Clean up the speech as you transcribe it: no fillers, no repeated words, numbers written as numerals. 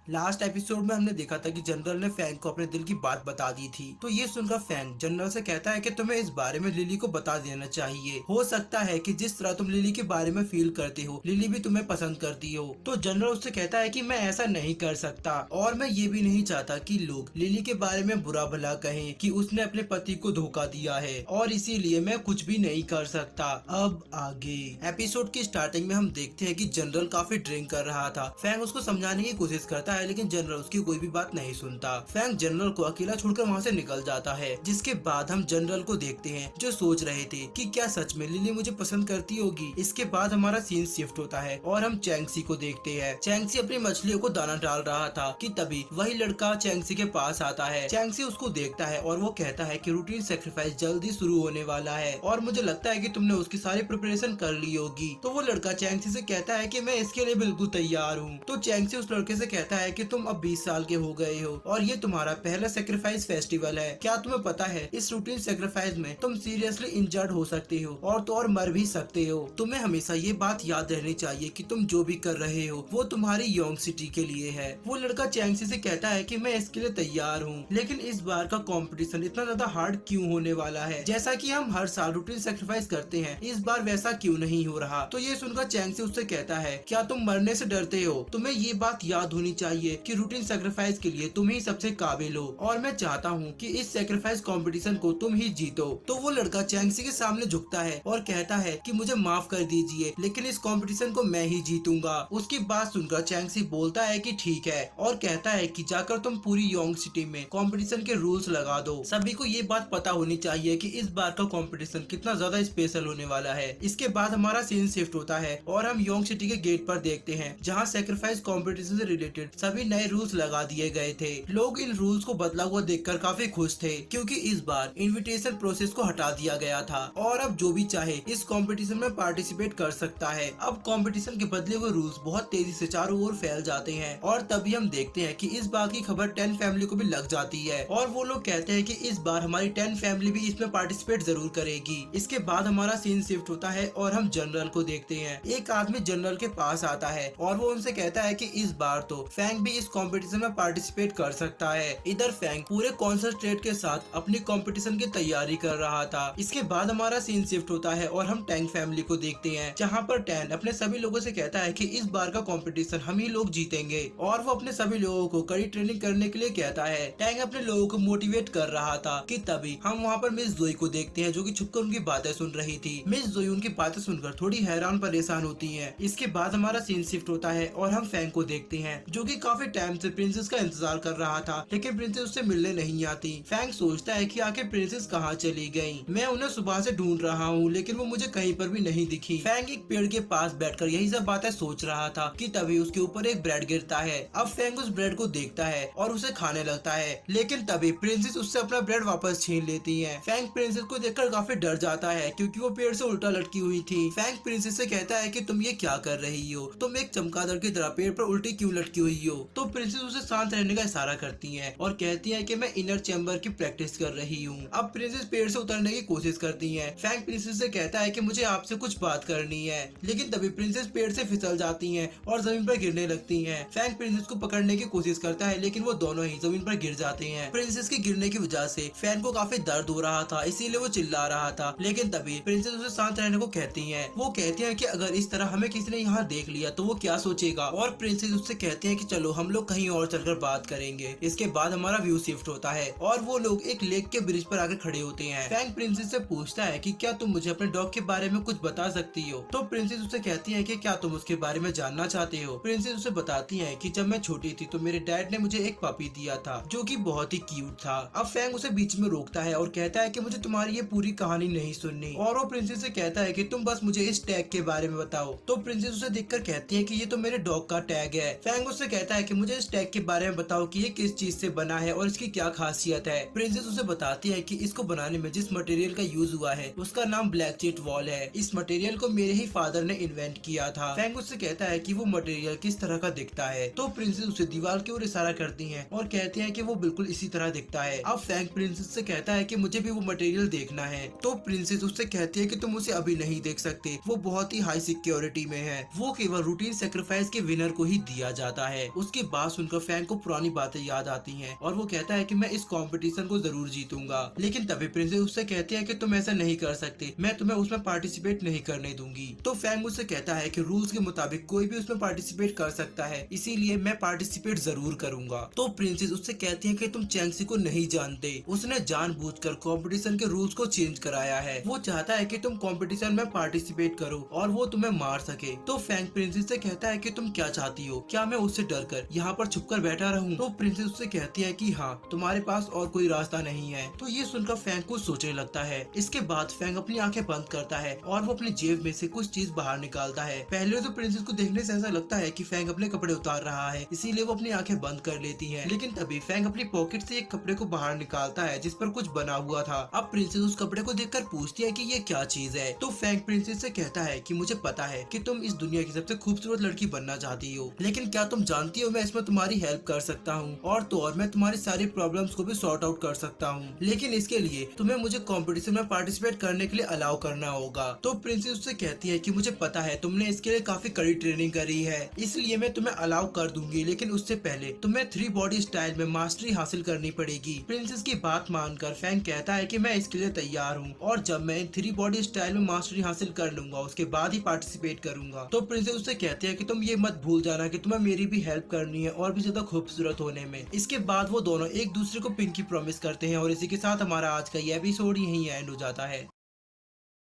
Last episode में हमने देखा था कि जनरल ने फैंग को अपने दिल की बात बता दी थी। तो ये सुनकर फैंग जनरल से कहता है कि तुम्हें इस बारे में लिली को बता देना चाहिए। हो सकता है कि जिस तरह तुम लिली के बारे में फील करते हो लिली भी तुम्हें पसंद करती हो। तो जनरल उससे कहता है कि मैं ऐसा नहीं कर सकता और मैं ये भी नहीं चाहता कि लोग लिली के बारे में बुरा भला कहें कि उसने अपने पति को धोखा दिया है, और इसीलिए मैं कुछ भी नहीं कर सकता। अब आगे एपिसोड की स्टार्टिंग में हम देखते हैं कि जनरल काफी ड्रिंक कर रहा था। फैंग उसको समझाने की कोशिश करता है लेकिन जनरल उसकी कोई भी बात नहीं सुनता। फैंग जनरल को अकेला छोड़कर वहाँ से निकल जाता है, जिसके बाद हम जनरल को देखते हैं जो सोच रहे थे कि क्या सच में लिली मुझे पसंद करती होगी। इसके बाद हमारा सीन शिफ्ट होता है और हम चैंगसी को देखते हैं। चैंगसी अपनी मछलियों को दाना डाल रहा था कि तभी वही लड़का चैंगसी के पास आता है। चैंगसी उसको देखता है और वो कहता है कि रूटीन सेक्रीफाइस जल्दी शुरू होने वाला है और मुझे लगता है कि तुमने उसकी सारी प्रिपरेशन कर ली होगी। तो वो लड़का चैंगसी से कहता है कि मैं इसके लिए बिल्कुल तैयार हूँ। तो चैंगसी उस लड़के से कहता है कि तुम अब 20 साल के हो गए हो और ये तुम्हारा पहला सेक्रीफाइस फेस्टिवल है। क्या तुम्हें पता है इस रूटीन सेक्रीफाइस में तुम सीरियसली इंजर्ड हो सकते हो और तो और मर भी सकते हो। तुम्हें हमेशा ये बात याद रहनी चाहिए कि तुम जो भी कर रहे हो वो तुम्हारी योंग सिटी के लिए है। वो लड़का चैंगसी से कहता है कि मैं इसके लिए तैयार हूँ, लेकिन इस बार का कंपटीशन इतना ज्यादा हार्ड क्यों होने वाला है? जैसा कि हम हर साल रूटीन सेक्रीफाइस करते हैं, इस बार वैसा क्यों नहीं हो रहा? तो ये सुनकर चैंगसी उससे कहता है, क्या तुम मरने से डरते हो? तुम्हें ये बात याद होनी चाहिए कि रूटीन सेक्रीफाइस के लिए तुम ही सबसे काबिल हो और मैं चाहता हूँ कि इस सेक्रीफाइस कंपटीशन को तुम ही जीतो। तो वो लड़का चैंगसी के सामने झुकता है और कहता है कि मुझे माफ कर दीजिए, लेकिन इस कंपटीशन को मैं ही जीतूंगा। उसकी बात सुनकर चैंगसी बोलता है कि ठीक है और कहता है कि जाकर तुम पूरी योंग सिटी में कंपटीशन के रूल्स लगा दो। सभी को ये बात पता होनी चाहिए कि इस बार का कंपटीशन कितना ज्यादा स्पेशल होने वाला है। इसके बाद हमारा सीन शिफ्ट होता है और हम योंग सिटी के गेट पर देखते हैं जहाँ सेक्रीफाइस कंपटीशन से रिलेटेड सभी नए रूल्स लगा दिए गए थे। लोग इन रूल्स को बदला हुआ देखकर काफी खुश थे क्योंकि इस बार इनविटेशन प्रोसेस को हटा दिया गया था और अब जो भी चाहे इस कंपटीशन में पार्टिसिपेट कर सकता है। अब कंपटीशन के बदले हुए रूल्स बहुत तेजी से चारों ओर फैल जाते हैं और तभी हम देखते हैं कि इस बात की खबर 10 फैमिली को भी लग जाती है और वो लोग कहते हैं कि इस बार हमारी 10 फैमिली भी इसमें पार्टिसिपेट जरूर करेगी। इसके बाद हमारा सीन शिफ्ट होता है और हम जनरल को देखते हैं। एक आदमी जनरल के पास आता है और वो उनसे कहता है कि इस बार तो फैंग भी इस कंपटीशन में पार्टिसिपेट कर सकता है। इधर फैंग पूरे कॉन्सेंट्रेट के साथ अपनी कंपटीशन की तैयारी कर रहा था। इसके बाद हमारा सीन शिफ्ट होता है और हम टैंग फैमिली को देखते हैं जहाँ पर टैन अपने सभी लोगों से कहता है कि इस बार का कंपटीशन हम ही लोग जीतेंगे और वो अपने सभी लोगों को कड़ी ट्रेनिंग करने के लिए कहता है। टैंग अपने लोगों को मोटिवेट कर रहा था कि तभी हम वहाँ पर मिस जोई को देखते हैं जो कि छुपकर उनकी बातें सुन रही थी। मिस जोई उनकी बातें सुनकर थोड़ी हैरान परेशान होती है। इसके बाद हमारा सीन शिफ्ट होता है और हम फैंग को देखते हैं जो कि काफी टाइम से प्रिंसेस का इंतजार कर रहा था, लेकिन प्रिंसेस उससे मिलने नहीं आती। फैंग सोचता है कि आखिर प्रिंसेस कहाँ चली गयी। मैं उन्हें सुबह से ढूंढ रहा हूँ लेकिन वो मुझे कहीं पर भी नहीं दिखी। फैंग एक पेड़ के पास बैठकर यही सब बातें सोच रहा था कि तभी उसके ऊपर एक ब्रेड गिरता है। अब फैंग उस ब्रेड को देखता है और उसे खाने लगता है, लेकिन तभी प्रिंसेस उससे अपना ब्रेड वापस छीन लेती है। फैंग प्रिंसेस को देखकर काफी डर जाता है क्योंकि वो पेड़ से उल्टा लटकी हुई थी। फैंग प्रिंसेस से कहता है कि तुम ये क्या कर रही हो? तुम एक चमगादड़ की तरह पेड़ पर उल्टी क्यों लटकी हुई हो? तो प्रिंसेस उसे शांत रहने का इशारा करती है और कहती है कि मैं इनर चैम्बर की प्रैक्टिस कर रही हूँ। अब प्रिंसेस पेड़ से उतरने की कोशिश करती है। फैंग प्रिंसेस से कहता है कि मुझे आपसे कुछ बात करनी है, लेकिन तभी प्रिंसेस पेड़ से फिसल जाती हैं और जमीन पर गिरने लगती हैं। फैंग प्रिंसेस को पकड़ने की कोशिश करता है लेकिन वो दोनों ही जमीन पर गिर जाते हैं। प्रिंसेस के गिरने की वजह से फैंग को काफी दर्द हो रहा था, इसीलिए वो चिल्ला रहा था, लेकिन तभी प्रिंसेस उसे शांत रहने को कहती है। वो कहती है कि अगर इस तरह हमें किसी ने यहाँ देख लिया तो वो क्या सोचेगा, और प्रिंसेस उससे कहती है कि चलो हम लोग कहीं और चलकर बात करेंगे। इसके बाद हमारा व्यू शिफ्ट होता है और वो लोग एक लेक के ब्रिज पर आकर खड़े होते हैं। फैंग प्रिंसेस से पूछता है कि क्या तुम मुझे अपने डॉग के बारे में कुछ बता सकती हो? तो प्रिंसेस उससे कहती है कि क्या तुम उसके बारे में जानना चाहते हो? प्रिंसेस उसे बताती है कि जब मैं छोटी थी तो मेरे डैड ने मुझे एक पपी दिया था जो कि बहुत ही क्यूट था। अब फैंग उसे बीच में रोकता है और कहता है कि मुझे तुम्हारी ये पूरी कहानी नहीं सुननी, और वो प्रिंसेस से कहता है कि तुम बस मुझे इस टैग के बारे में बताओ। तो प्रिंसेस उसे देखकर कहती है कि ये तो मेरे डॉग का टैग है। फैंग उससे कहता है कि मुझे इस टैग के बारे में बताओ कि ये किस चीज से बना है और इसकी क्या खासियत है। प्रिंसेस उसे बताती है कि इसको बनाने में जिस मटेरियल का यूज हुआ है उसका नाम ब्लैक चीट वॉल है। इस मटेरियल को मेरे ही फादर ने इन्वेंट किया था। फैंग उससे कहता है कि वो मटेरियल किस तरह का दिखता है। तो प्रिंसेस उसे दीवार की ओर इशारा करती हैं और कहती हैं कि वो बिल्कुल इसी तरह दिखता है। अब फैंग प्रिंसेस से कहता है कि मुझे भी वो मटेरियल देखना है। तो प्रिंसेस उससे कहती है कि तुम उसे अभी नहीं देख सकते, वो बहुत ही हाई सिक्योरिटी में है, वो केवल रूटीन सेक्रीफाइस के विनर को ही दिया जाता है। उसकी बात सुनकर फैंग को पुरानी बातें याद आती हैं और वो कहता है कि मैं इस कंपटीशन को जरूर जीतूंगा। लेकिन तभी प्रिंसेस उससे कहती है कि तुम ऐसा नहीं कर सकते, मैं तुम्हें उसमें पार्टिसिपेट नहीं करने दूंगी। तो फैंग उससे कहता है कि रूल्स के मुताबिक कोई भी उसमें पार्टिसिपेट कर सकता है, इसीलिए मैं पार्टिसिपेट जरूर करूंगा। तो प्रिंसेस उससे कहती है कि तुम चैंगसी को नहीं जानते, उसने जानबूझकर कंपटीशन के रूल्स को चेंज कराया है। वो चाहता है कि तुम कंपटीशन में पार्टिसिपेट करो और वो तुम्हें मार सके। तो फैंग प्रिंसेस से कहता है कि तुम क्या चाहती हो, क्या मैं उससे डरकर यहाँ पर छुपकर बैठा रहूं? तो प्रिंसेस उससे कहती है कि हाँ, तुम्हारे पास और कोई रास्ता नहीं है। तो ये सुनकर फैंग कुछ सोचने लगता है। इसके बाद फैंग अपनी आंखें बंद करता है और वो अपनी जेब में से कुछ चीज बाहर निकालता है। पहले तो प्रिंसेस को देखने से ऐसा लगता है कि फैंग अपने कपड़े उतार रहा है, इसीलिए वो अपनी आंखें बंद कर लेती है। लेकिन तभी फैंग अपनी पॉकेट से एक कपड़े को बाहर निकालता है जिस पर कुछ बना हुआ था। अब प्रिंसेस उस कपड़े को देखकर पूछती है कि ये क्या चीज है। तो फैंग प्रिंसेस से कहता है कि मुझे पता है कि तुम इस दुनिया की सबसे खूबसूरत लड़की बनना चाहती हो, लेकिन क्या तुम जानती हो मैं इसमें तुम्हारी हेल्प कर सकता हूँ, और तो और मैं तुम्हारी सारी प्रॉब्लम्स को भी सॉर्ट आउट कर सकता हूँ। लेकिन इसके लिए तुम्हें मुझे कंपटीशन में पार्टिसिपेट करने के लिए अलाउ करना होगा। तो प्रिंसेस उससे कहती है कि मुझे पता है तुमने इसके लिए काफी कड़ी ट्रेनिंग करी है, इसलिए मैं तुम्हें अलाउ कर दूंगी, लेकिन उससे पहले तुम्हें 3 बॉडी स्टाइल में मास्टरी हासिल करनी पड़ेगी। प्रिंसेस की बात मानकर फैंग कहता है कि मैं इसके लिए तैयार हूँ, और जब मैं इन 3 बॉडी स्टाइल में मास्टरी हासिल कर लूंगा उसके बाद ही पार्टिसिपेट करूंगा। तो प्रिंसेस उससे कहती है कि तुम ये मत भूल जाना कि तुम्हें मेरी भी हेल्प करनी है और भी ज्यादा खूबसूरत होने में। इसके बाद वो दोनों एक दूसरे को पिंकी प्रॉमिस करते हैं और इसी के साथ हमारा आज का ये एपिसोड यहीं एंड हो जाता है।